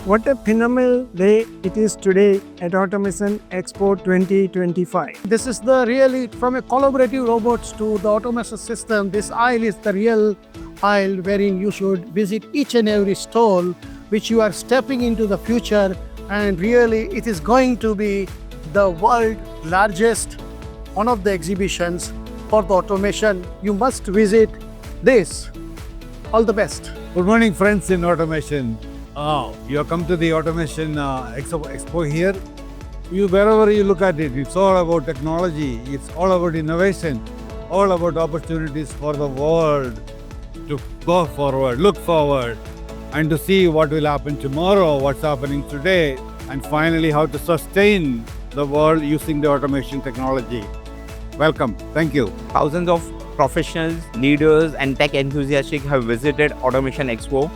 What a phenomenal day it is today at Automation Expo 2025. This is the really, from a collaborative robots to the automation system, this aisle is the real aisle wherein you should visit each and every stall which you are stepping into the future, and really it is going to be the world largest one of the exhibitions for the automation. You must visit this. All the best. Good morning, friends in automation. You have come to the Automation Expo here. Wherever you look at it, it's all about technology, it's all about innovation, all about opportunities for the world to go forward, look forward, and to see what will happen tomorrow, what's happening today, and finally how to sustain the world using the automation technology. Welcome. Thank you. Thousands of professionals, leaders, and tech enthusiasts have visited Automation Expo,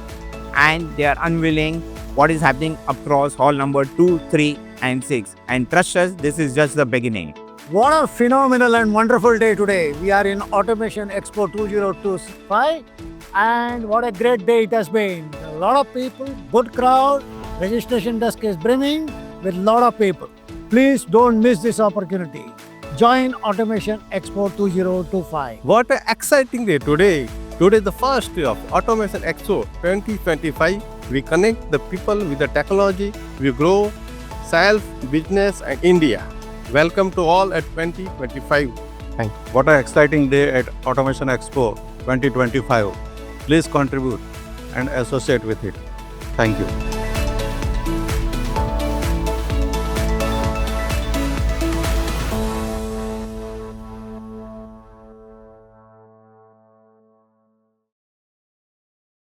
and they are unveiling what is happening across hall number 2, 3, and 6. And trust us, this is just the beginning. What a phenomenal and wonderful day today. We are in Automation Expo 2025, and what a great day it has been. A lot of people, good crowd, registration desk is brimming with a lot of people. Please don't miss this opportunity. Join Automation Expo 2025. What an exciting day today. Today is the first day of Automation Expo 2025. We connect the people with the technology. We grow self, business and India. Welcome to all at 2025. Thank you. What an exciting day at Automation Expo 2025. Please contribute and associate with it. Thank you.